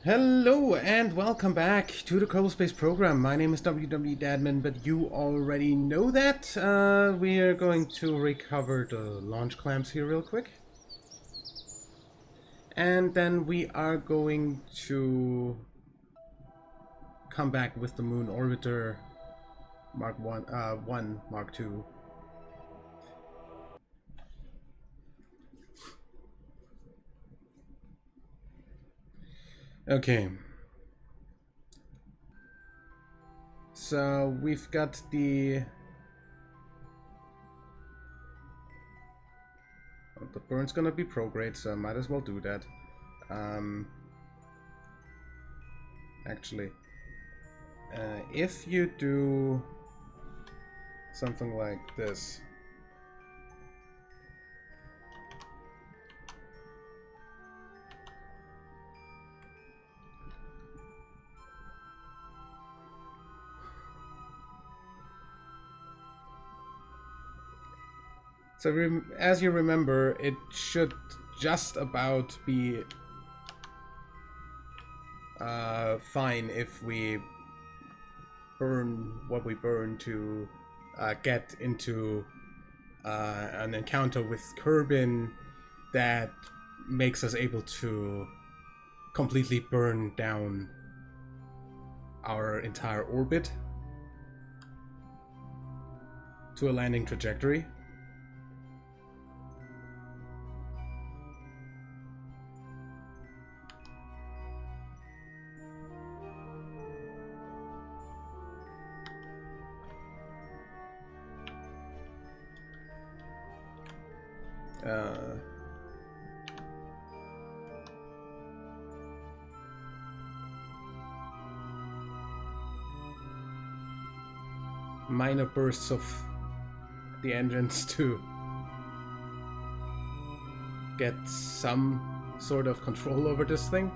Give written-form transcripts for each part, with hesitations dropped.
Hello and welcome back to the Kerbal Space program. My name is Dadman, but you already know that. We are going to recover the launch clamps here real quick. And then we are going to come back with the Moon Orbiter Mark 1, Mark 2. Okay. So we've got the burn's gonna be prograde, so I might as well do that. Actually, if you do something like this. So as you remember, it should just about be fine if we burn what we burn to get into an encounter with Kerbin that makes us able to completely burn down our entire orbit to a landing trajectory. Minor bursts of the engines to get some sort of control over this thing.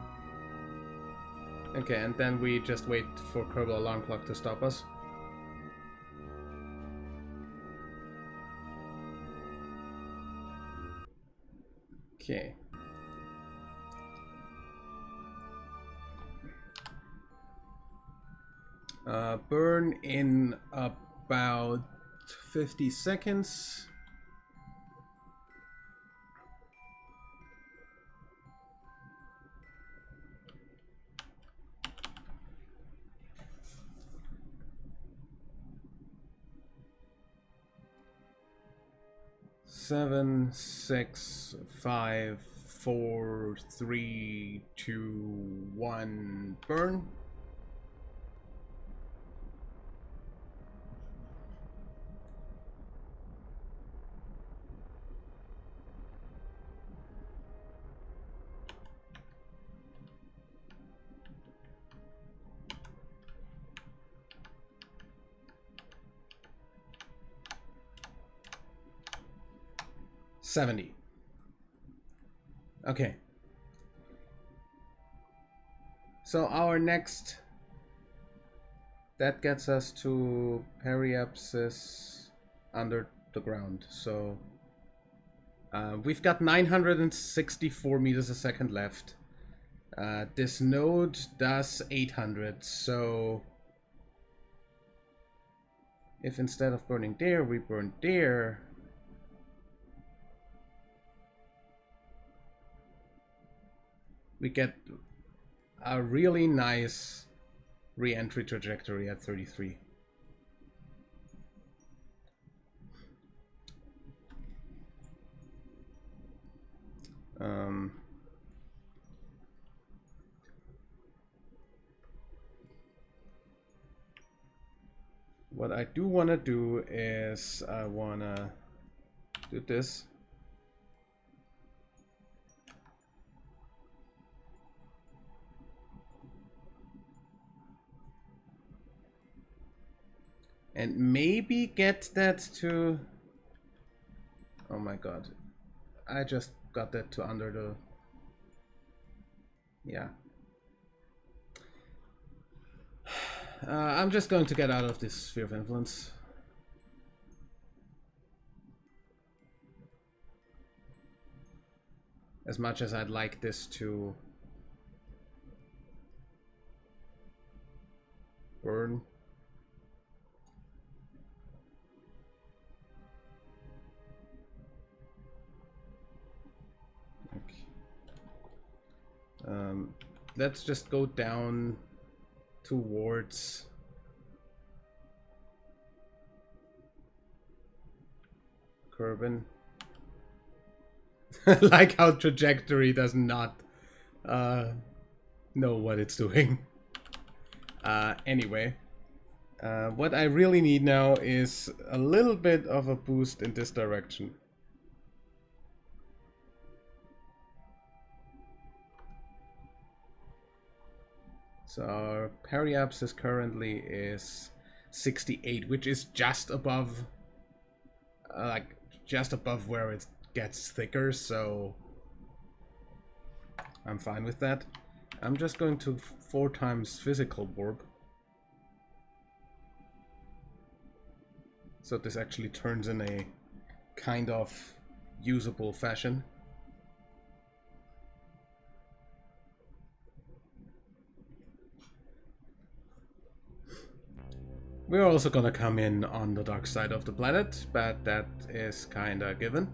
Okay, and then we just wait for Kerbal alarm clock to stop us. Okay. Burn in about 50 seconds. Seven, 6, 5, 4, 3, 2, 1, burn. $70. Okay. So our next, that gets us to periapsis under the ground. So we've got 964 meters a second left. This node does 800. So if instead of burning there, we burn there, we get a really nice re-entry trajectory at 33. What I do want to do is I want to do this. And maybe get that to... Oh my god. I just got that to under the... Yeah. I'm just going to get out of this sphere of influence. As much as I'd like this to Burn. Okay. Let's just go down towards Kerbal. Like how trajectory does not know what it's doing. Anyway, what I really need now is a little bit of a boost in this direction. So our periapsis currently is 68, which is just above, like just above where it gets thicker. So I'm fine with that. I'm just going to 4 times physical warp. So this actually turns in a kind of usable fashion. We're also gonna come in on the dark side of the planet, but that is kinda given.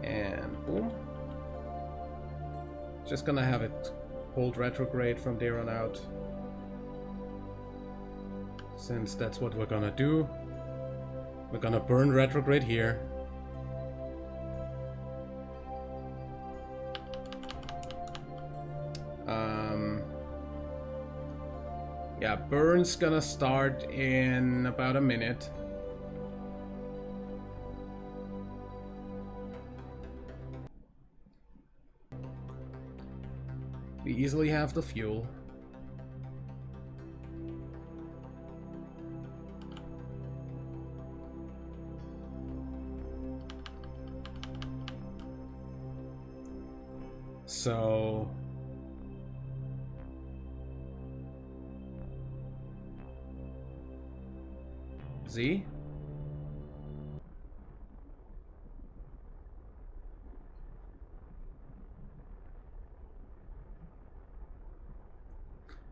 And boom. Just gonna have it hold retrograde from there on out. Since that's what we're gonna do. We're gonna burn retrograde here. Yeah, burn's gonna start in about a minute. We easily have the fuel. So Z.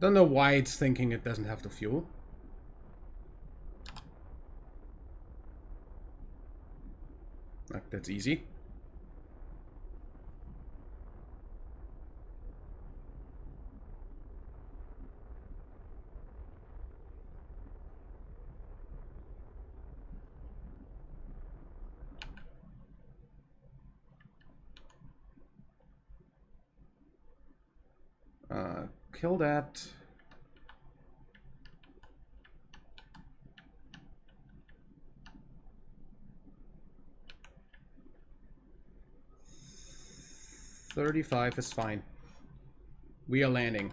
Don't know why it's thinking it doesn't have the fuel. Like, that's easy. Kill that. $35 is fine. We are landing.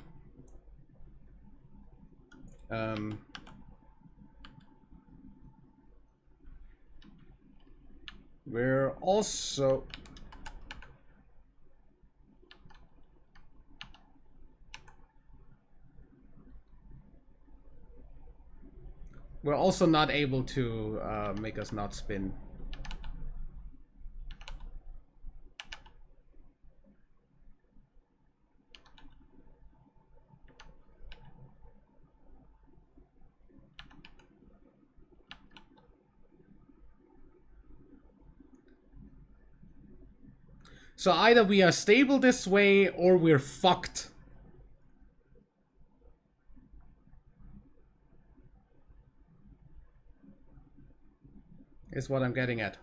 We're also... We're also not able to make us not spin. So either we are stable this way or we're fucked. Is what I'm getting at.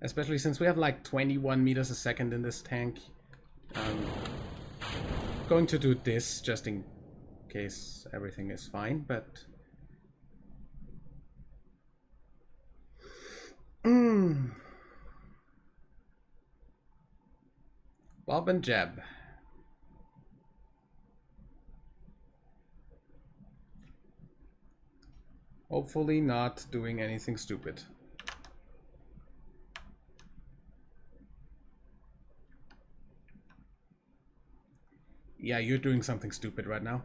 Especially since we have like 21 meters a second in this tank. Going to do this just in case everything is fine, but... Bob and Jeb. Hopefully not doing anything stupid. Yeah, you're doing something stupid right now.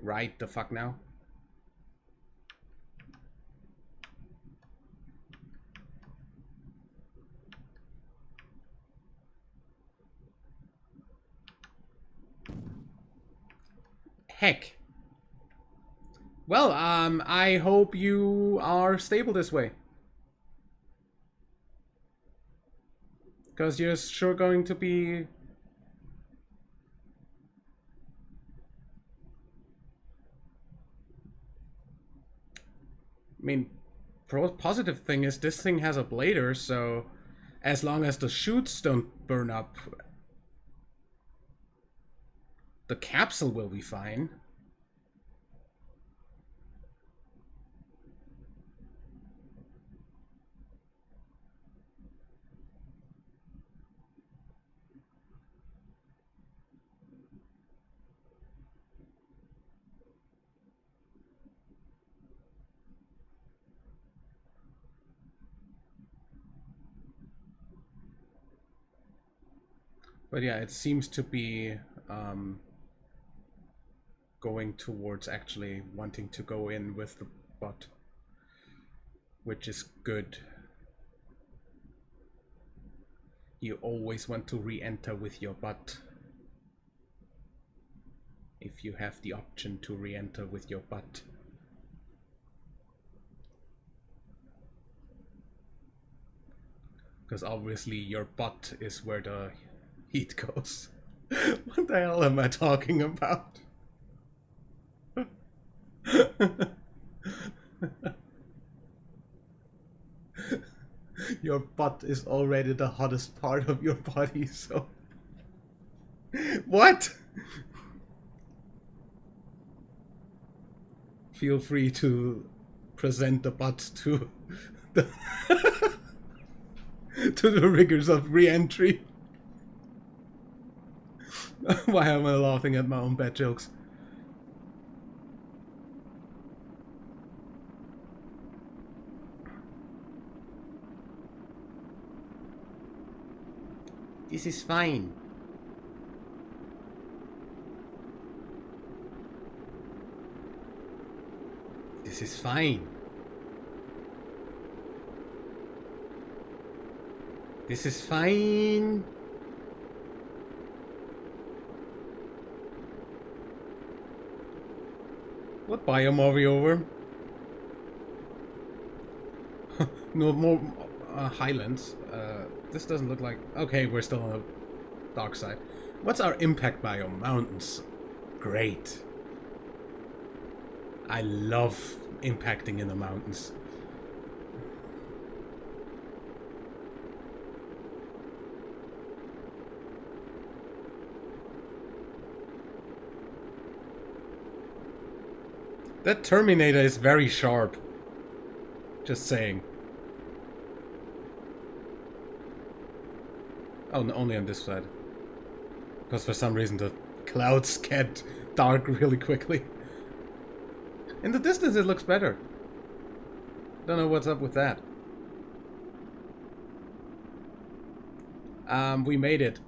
Right the fuck now. Heck. Well, I hope you are stable this way. Because you're sure going to be... I mean, positive thing is this thing has a blader, so as long as the chutes don't burn up, the capsule will be fine. But yeah, it seems to be going towards actually wanting to go in with the butt, which is good. You always want to re-enter with your butt. If you have the option to re-enter with your butt. Because obviously your butt is where the heat goes. What the hell am I talking about? Your butt is already the hottest part of your body, so... What? Feel free to present the butt to the... to the rigors of re-entry. Why am I laughing at my own bad jokes? This is fine. This is fine. This is fine. What biome are we over? No more highlands. This doesn't look like... Okay, we're still on the dark side. What's our impact biome? Mountains. Great. I love impacting in the mountains. That Terminator is very sharp. Just saying. Oh, no, only on this side. Because for some reason the clouds get dark really quickly. In the distance it looks better. Don't know what's up with that. We made it.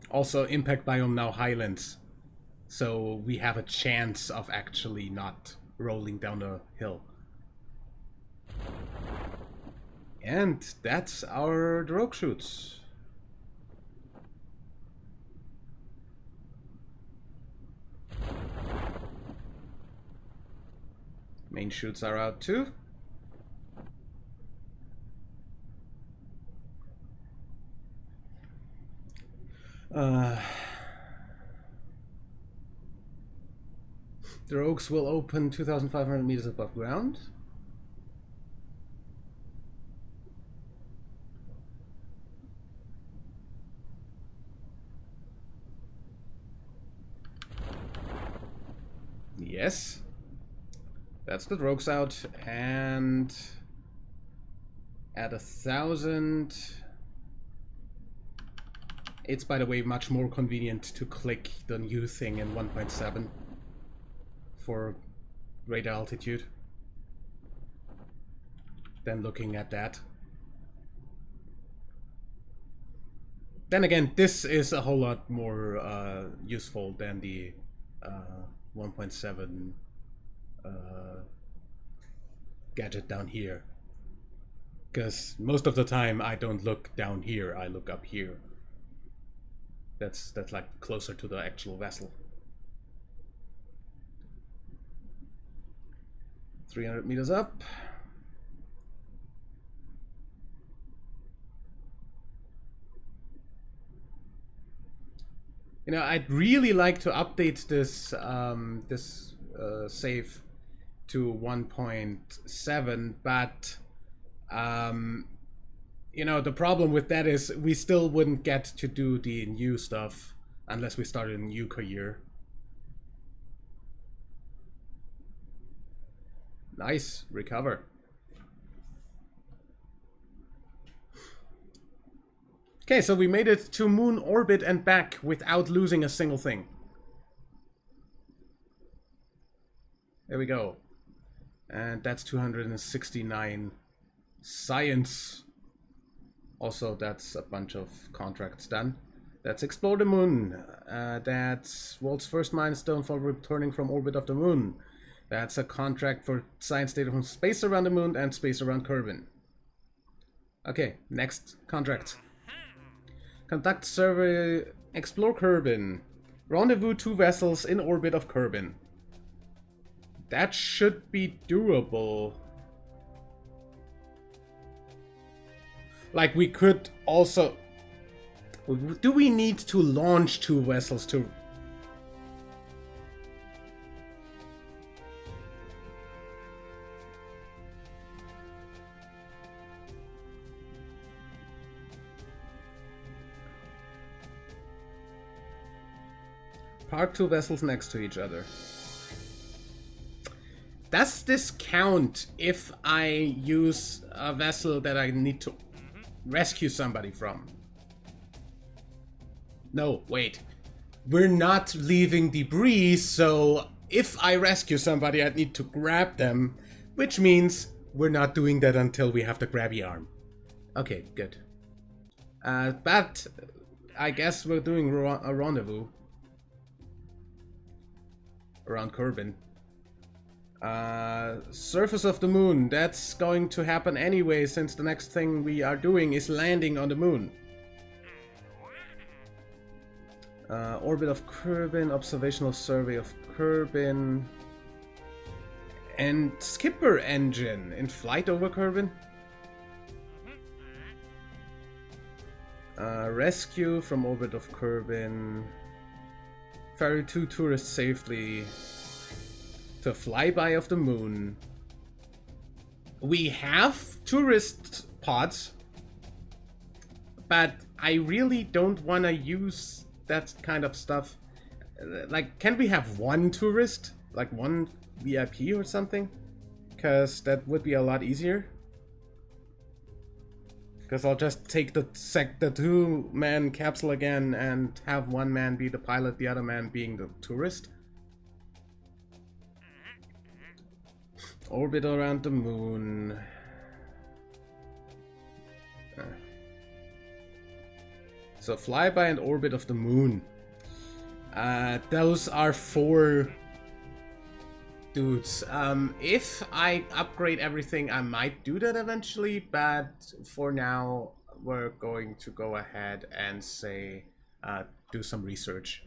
Also, impact biome now highlands. So we have a chance of actually not rolling down a hill. And that's our drogue chutes. Main chutes are out too. Drogues will open 2,500 meters above ground. Yes. That's the drogues out, and at 1,000... It's, by the way, much more convenient to click the new thing in 1.7 for radar altitude. than looking at that. Then again, this is a whole lot more useful than the 1.7 gadget down here. Because most of the time I don't look down here, I look up here. That's like closer to the actual vessel. 300 meters up. You know, I'd really like to update this save to 1.7, but you know, the problem with that is we still wouldn't get to do the new stuff unless we started a new career. Nice, recover. Okay, so we made it to moon orbit and back without losing a single thing. There we go. And that's 269 science. Also, that's a bunch of contracts done. Let's explore the moon. That's world's first milestone for returning from orbit of the moon. That's a contract for science data from space around the moon and space around Kerbal. Okay, next contract. Conduct survey, explore Kerbal. Rendezvous 2 vessels in orbit of Kerbal. That should be doable. Like, we could also... Do we need to launch 2 vessels to... Park 2 vessels next to each other. Does this count if I use a vessel that I need to rescue somebody from? No, wait. We're not leaving debris, so if I rescue somebody, I need to grab them, which means we're not doing that until we have the grabby arm. Okay, good. But I guess we're doing a rendezvous around Kerbal. Surface of the moon. That's going to happen anyway, since the next thing we are doing is landing on the moon. Orbit of Kerbal, observational survey of Kerbal, and skipper engine in flight over Kerbal. Rescue from orbit of Kerbal. Ferry 2 tourists safely to flyby of the moon. We have tourist pods, but I really don't want to use that kind of stuff. Like, can we have one tourist? Like one VIP or something? Because that would be a lot easier. Because I'll just take the 2-man capsule again and have one man be the pilot, the other man being the tourist. Orbit around the moon. So flyby and orbit of the moon. Those are 4 dudes. If I upgrade everything, I might do that eventually, but for now, we're going to go ahead and say, do some research.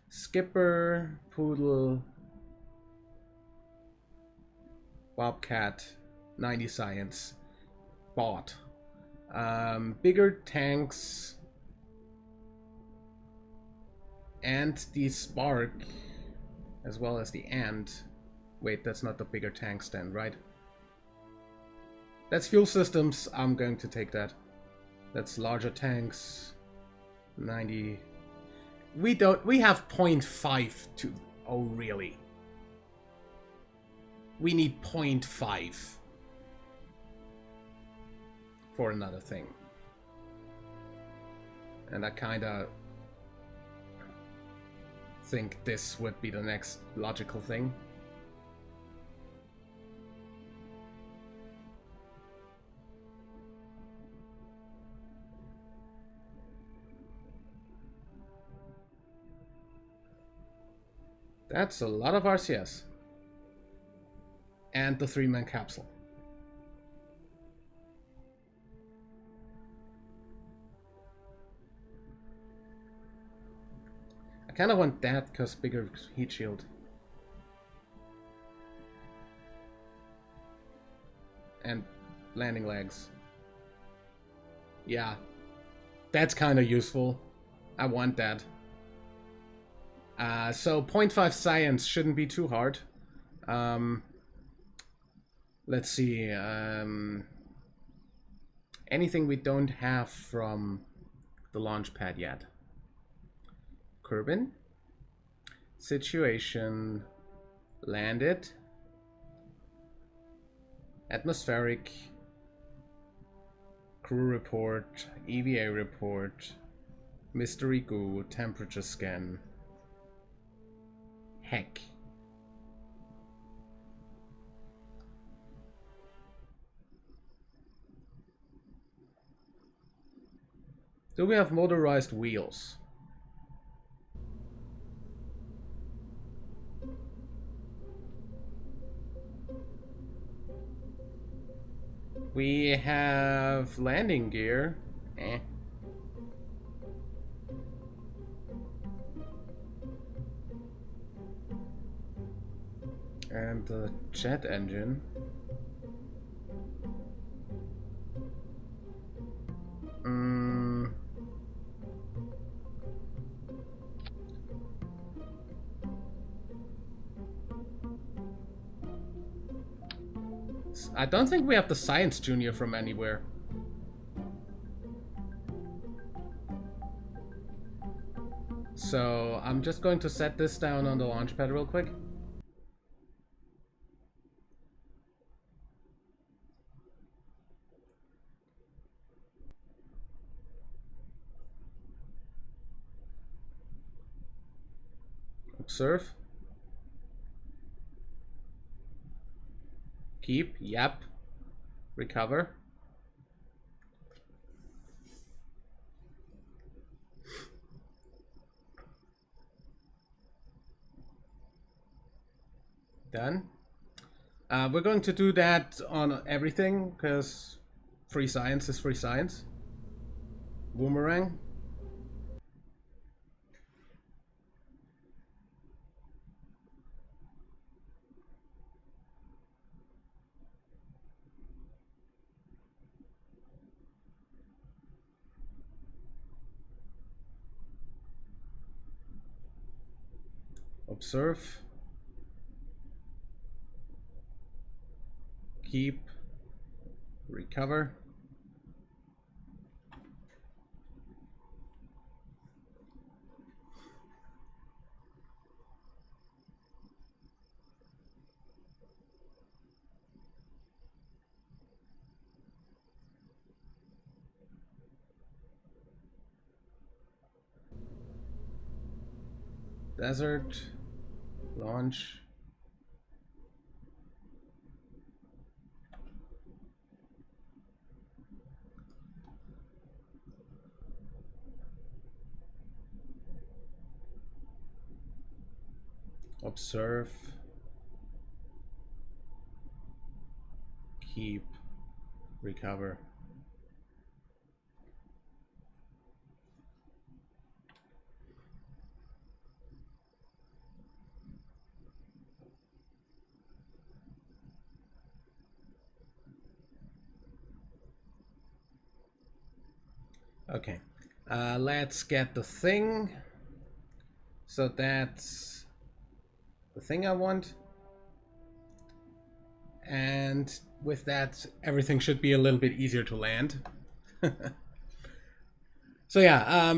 Skipper, Poodle, Bobcat, 90 science, bot. Bigger tanks, and the Spark, as well as the Ant. Wait, that's not the bigger tanks then, right? That's fuel systems, I'm going to take that. That's larger tanks, 90. We have 0.5 to, oh really? We need 0.5 for another thing. And I kinda think this would be the next logical thing. That's a lot of RCS. And the 3-man capsule. I kind of want that because bigger heat shield. And landing legs. Yeah. That's kind of useful. I want that. So 0.5 science shouldn't be too hard. Let's see. Anything we don't have from the launch pad yet. Kerbal. Situation. Landed. Atmospheric. Crew report. EVA report. Mystery goo. Temperature scan. Heck. Do we have motorized wheels? We have landing gear. Eh. And the jet engine. I don't think we have the Science Junior from anywhere. So I'm just going to set this down on the launch pad real quick. Observe. Keep. Yep. Recover. Done. We're going to do that on everything because free science is free science. Boomerang. Observe. Keep. Recover. Desert. Launch. Observe. Keep. Recover. Okay, let's get the thing. So that's the thing I want. And with that, everything should be a little bit easier to land. So yeah,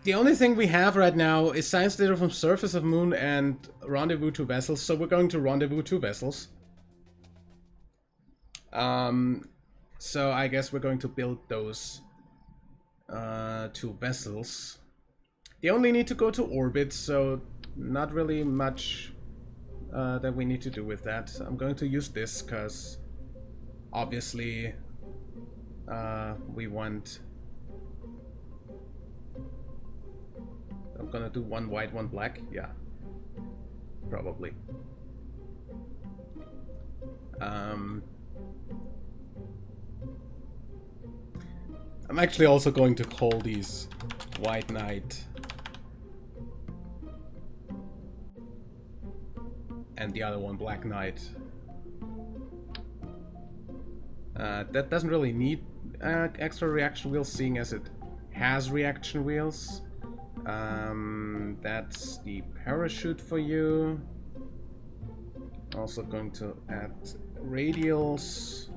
the only thing we have right now is science data from surface of moon and rendezvous 2 vessels. So we're going to rendezvous 2 vessels. So I guess we're going to build those 2 vessels. They only need to go to orbit, so not really much that we need to do with that. I'm going to use this because obviously we want... I'm gonna do 1 white, 1 black, yeah. probably. I'm actually also going to call these White Knight and the other one Black Knight. That doesn't really need extra reaction wheels, seeing as it has reaction wheels. That's the parachute for you. Also going to add radials.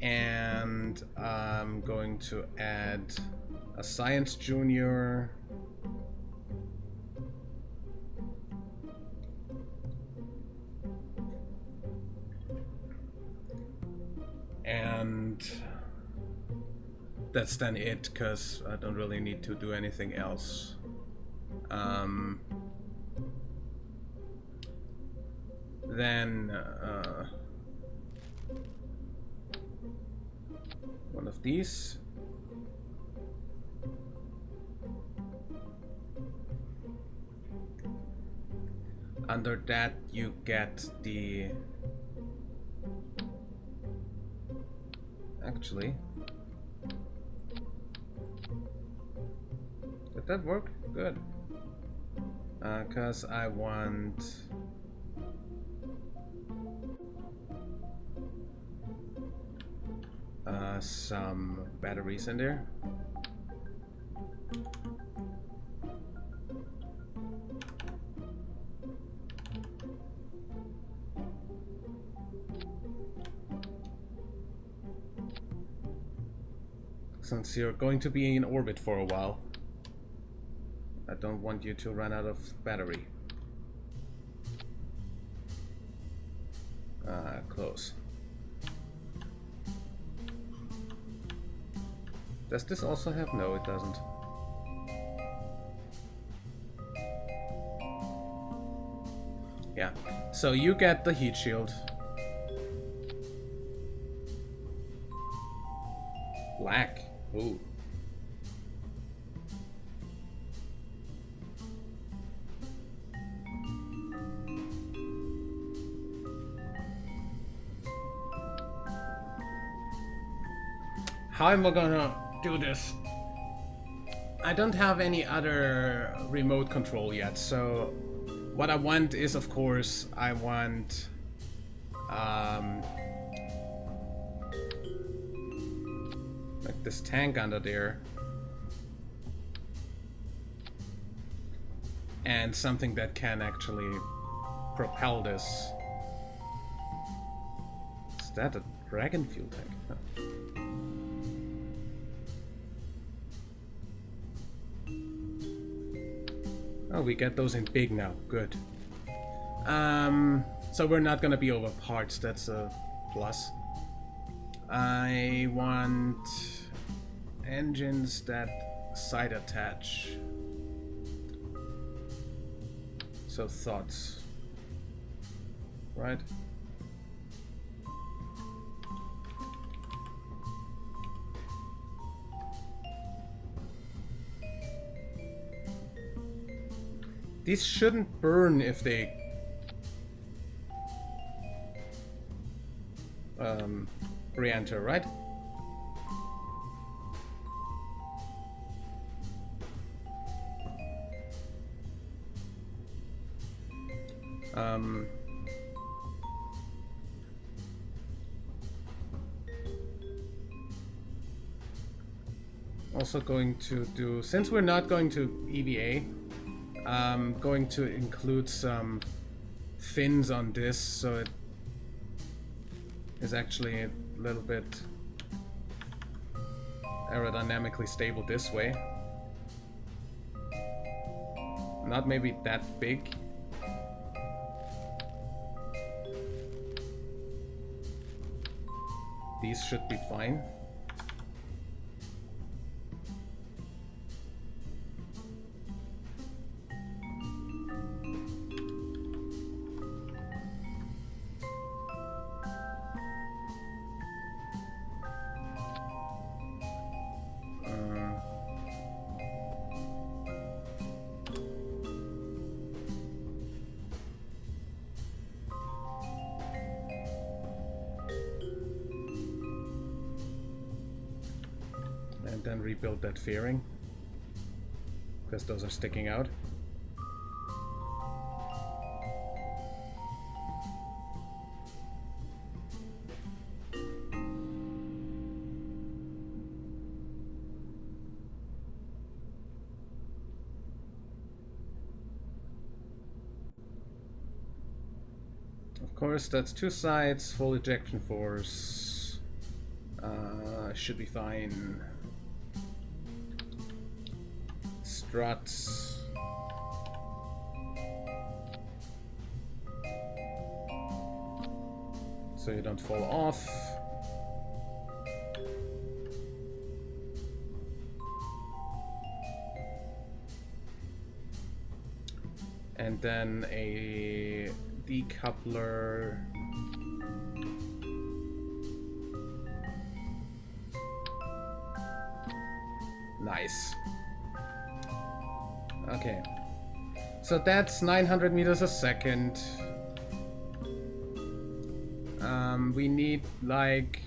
And I'm going to add a Science Junior. And that's then it, because I don't really need to do anything else. Then one of these. Under that you get the... Actually, did that work? Good. Cause I want some batteries in there. Since you're going to be in orbit for a while, I don't want you to run out of battery. Close. Does this also have? No, it doesn't. Yeah, so you get the heat shield. Black. Ooh. How am I gonna do this? I don't have any other remote control yet, so what I want is, of course, I want like this tank under there, and something that can actually propel this. Is that a dragon fuel tank? Huh. Oh, we get those in big now. Good. So we're not gonna be over parts. That's a plus. I want engines that side attach. So thoughts, right? These shouldn't burn if they re-enter, right? Also going to do, since we're not going to EVA, I'm going to include some fins on this so it is actually a little bit aerodynamically stable this way. Not maybe that big. These should be fine. And then rebuild that fairing, because those are sticking out. Of course, that's 2 sides, full ejection force. Should be fine. Struts. So you don't fall off. And then a decoupler. Nice. Okay. So that's 900 meters a second. We need like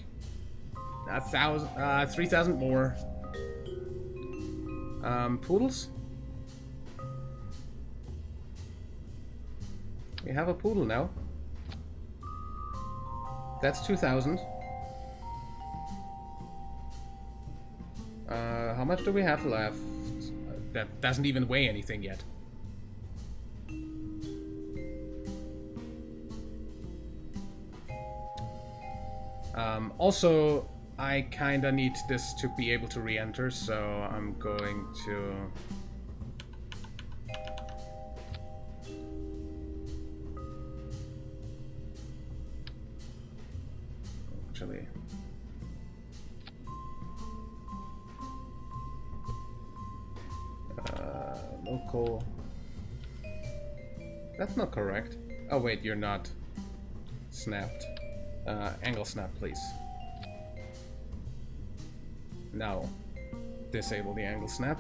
3,000 more. Poodles? We have a poodle now. That's 2,000. How much do we have left? That doesn't even weigh anything yet. Also, I kinda need this to be able to re-enter, so I'm going to... Actually... local... That's not correct. Oh wait, you're not snapped. Angle snap, please. Now, disable the angle snap.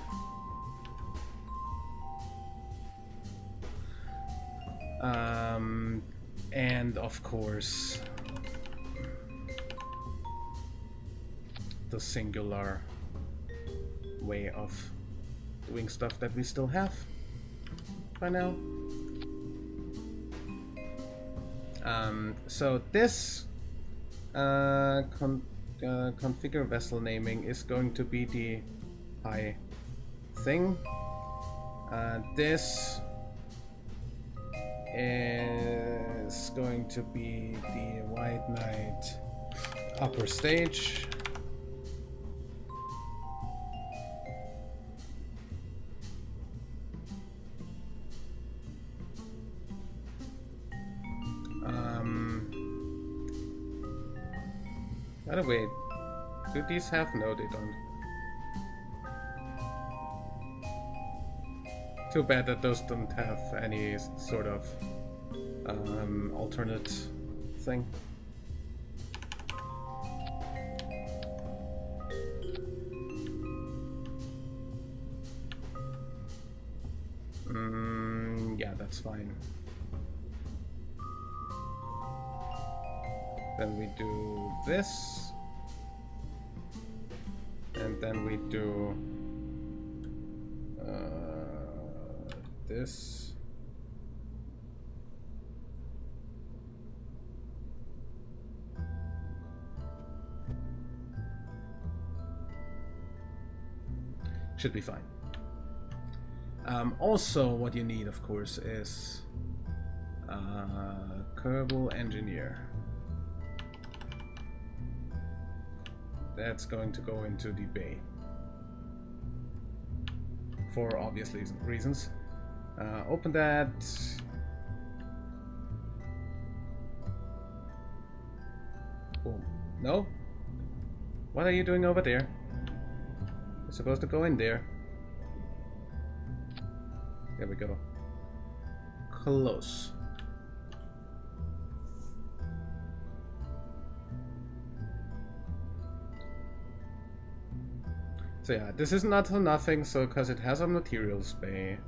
And of course, the singular way of doing stuff that we still have by now. So this configure vessel naming is going to be the high thing. This is going to be the White Knight upper stage. By the way, do these have? No, they don't. Too bad that those don't have any sort of alternate thing. Yeah, that's fine. Then we do this, and then we do this. Should be fine. Also, what you need, of course, is Kerbal Engineer. That's going to go into the bay for obvious reasons. Open that. Boom. No? What are you doing over there? You're supposed to go in there. There we go. Close. So yeah, this is not for nothing, so because it has a materials bay.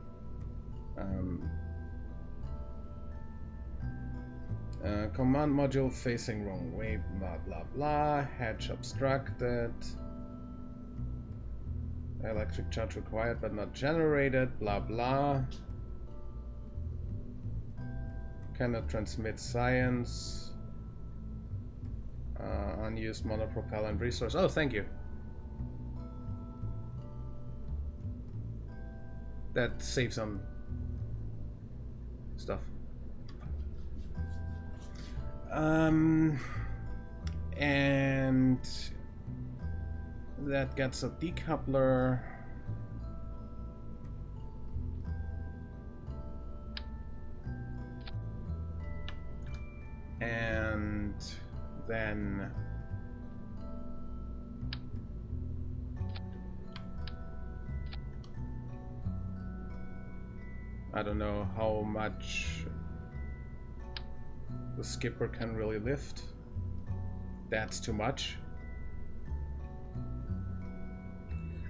Command module facing wrong way, blah blah blah, hatch obstructed. Electric charge required but not generated, blah blah. Cannot transmit science. Unused monopropellant resource. Oh, thank you. That saves some stuff. And that gets a decoupler. And then I don't know how much the skipper can really lift. That's too much.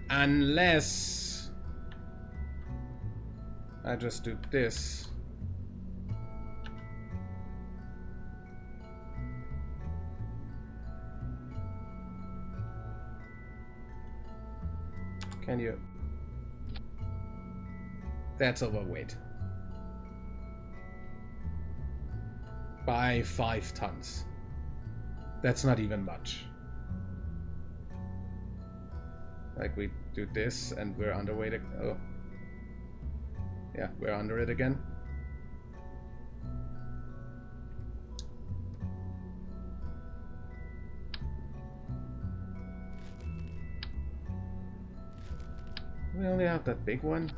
Unless I just do this. Can you? That's overweight. By 5 tons. That's not even much. Like we do this and we're underweight. Oh. Yeah, we're under it again. We only have that big one.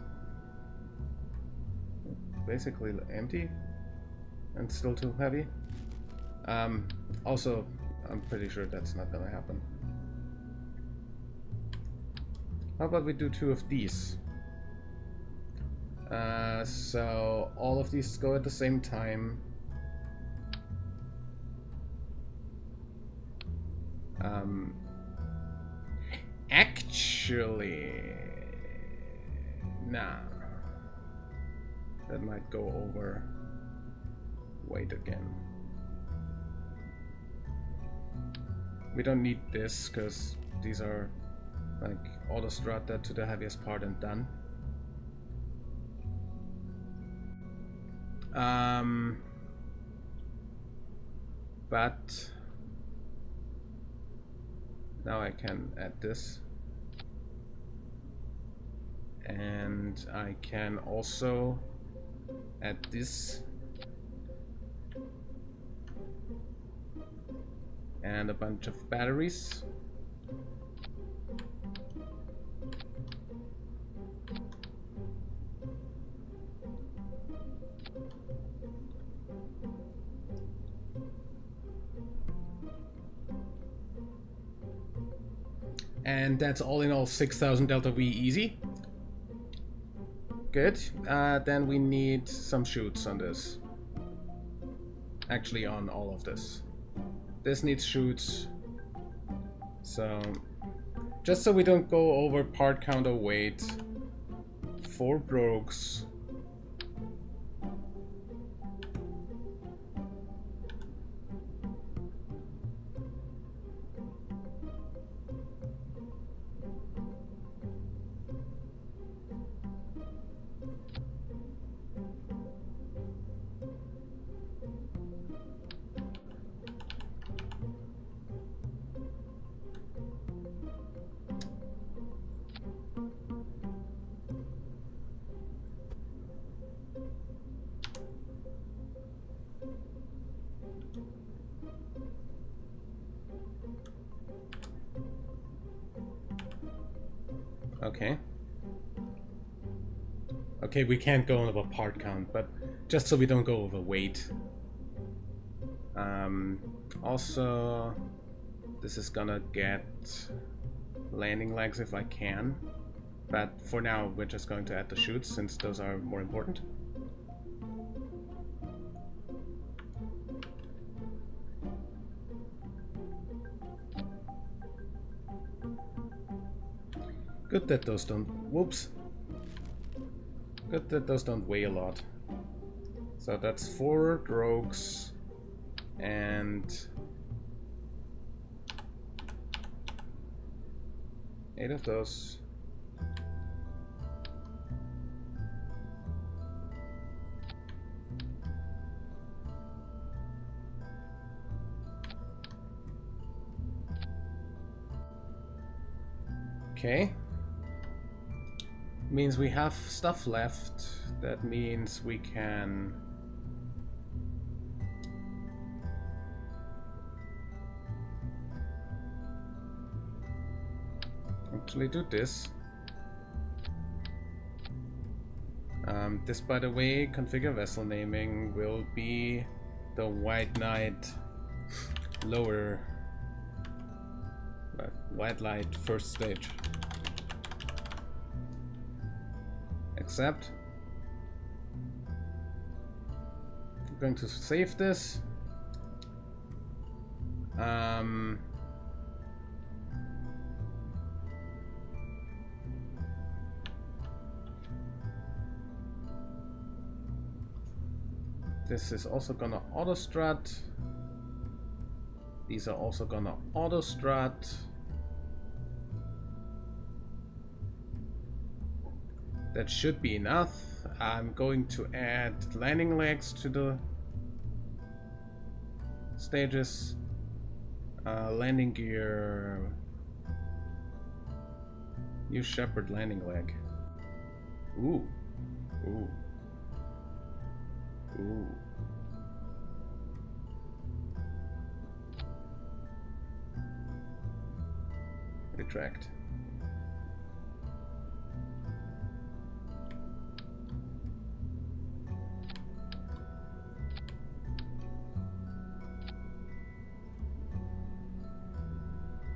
Basically empty and still too heavy. Also, I'm pretty sure that's not gonna happen. How about we do 2 of these? So all of these go at the same time. Actually, nah. That might go over weight again. We don't need this because these are like auto strut that to the heaviest part and done. But now I can add this. And I can also add this. And a bunch of batteries. And that's all in all 6,000 delta V easy. Good. Then we need some chutes on this. Actually, on all of this. This needs chutes. So, just so we don't go over part counter weight, 4 brogues. Okay. Okay, we can't go over part count, but just so we don't go over weight. Also, this is gonna get landing legs if I can, but for now we're just going to add the chutes since those are more important. Good that those don't... Whoops. Good that those don't weigh a lot. So that's 4 drogues and 8 of those. Okay. Means we have stuff left. That means we can actually do this. This, by the way, configure vessel naming will be the White Knight lower, White Light first stage. Accept. I'm going to save this. This is also gonna auto strut. These are also gonna auto strut. That should be enough. I'm going to add landing legs to the stages. Landing gear. New Shepherd landing leg. Ooh. Ooh. Ooh. Retract.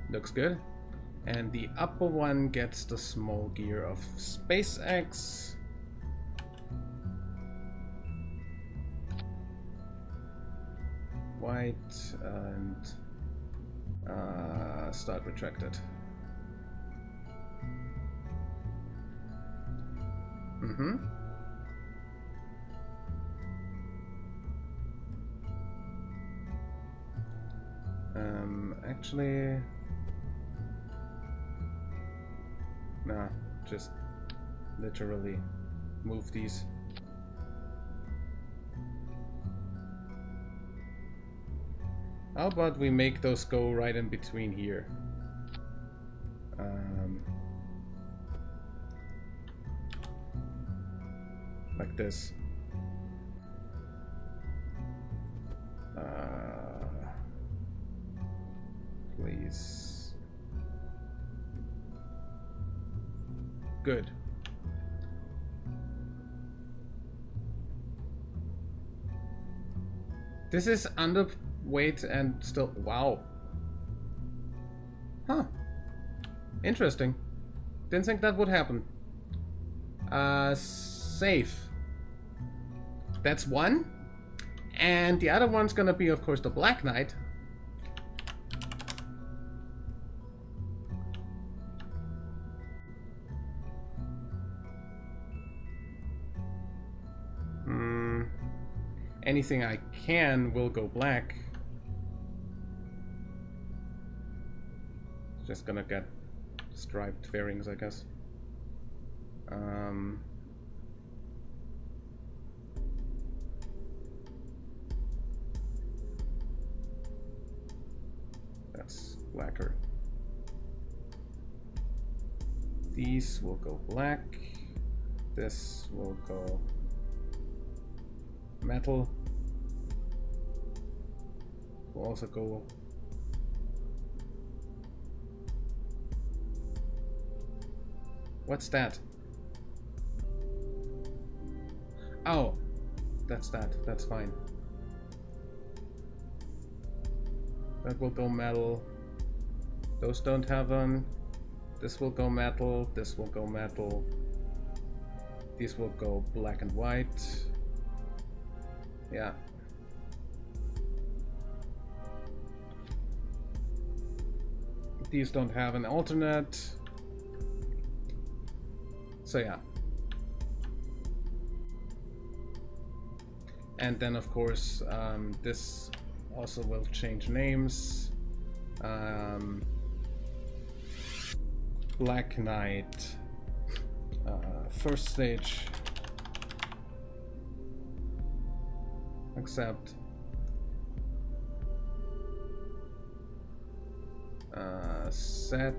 Looks good. And the upper one gets the small gear of SpaceX. White and start retracted. Actually, nah, just literally move these. How about we make those go right in between here? Like this. Please. Good. This is underweight and still... Wow. Huh. Interesting. Didn't think that would happen. Save. That's one. And the other one's gonna be, of course, the Black Knight. Anything I can will go black. Just gonna get striped fairings, I guess. That's blacker. These will go black. This will go metal. Will also go what's that? Oh, that's that. That's fine. That will go metal. Those don't have one. This will go metal. This will go metal. These will go black and white. Yeah. These don't have an alternate. So yeah. And then of course this also will change names. Black Knight first stage. Accept. Set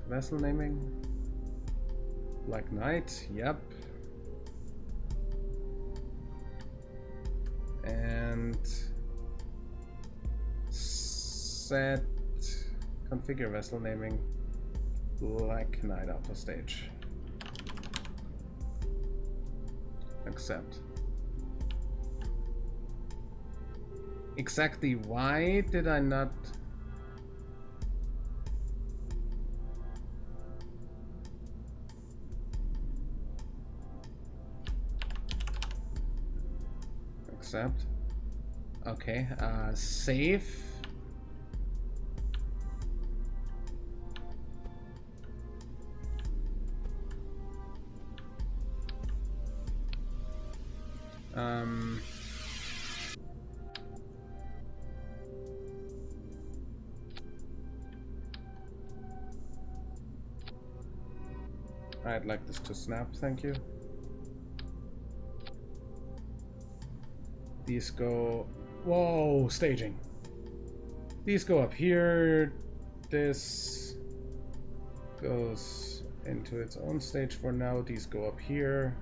Vessel naming. Black Knight, yep. And set configure vessel naming Black Knight auto stage. Accept. Exactly why did I not? Accept. Okay, save. I'd like this to snap, thank you. These go... Whoa, staging. These go up here. This goes into its own stage for now. These go up here.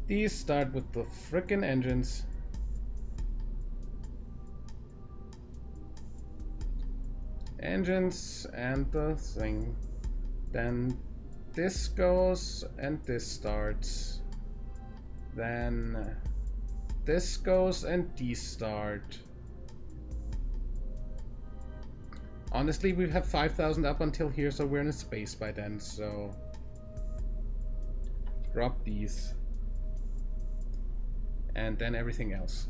These start with the frickin' engines. Engines and the thing. Then this goes and this starts. Then this goes and these start. Honestly, we have 5,000 up until here, so we're in a space by then, so drop these. And then everything else.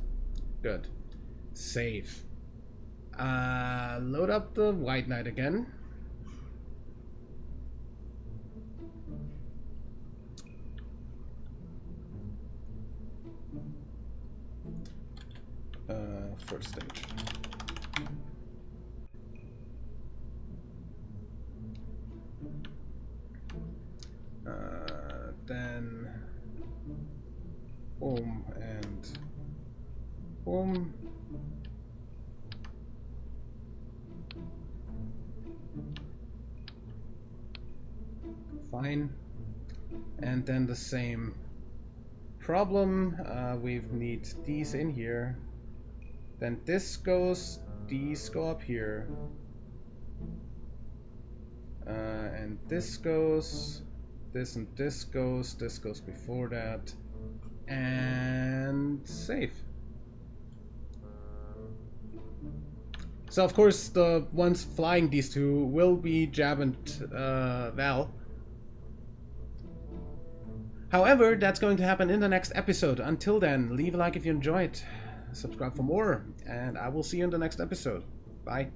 Good. Save. Load up the White Knight again. First stage. Then boom and boom. Fine. And then the same problem. We need these in here. Then this goes, these go up here. And this goes, this and this goes before that. And save. So of course the ones flying these two will be Jab and Val. However, that's going to happen in the next episode. Until then, leave a like if you enjoyed, subscribe for more, and I will see you in the next episode. Bye.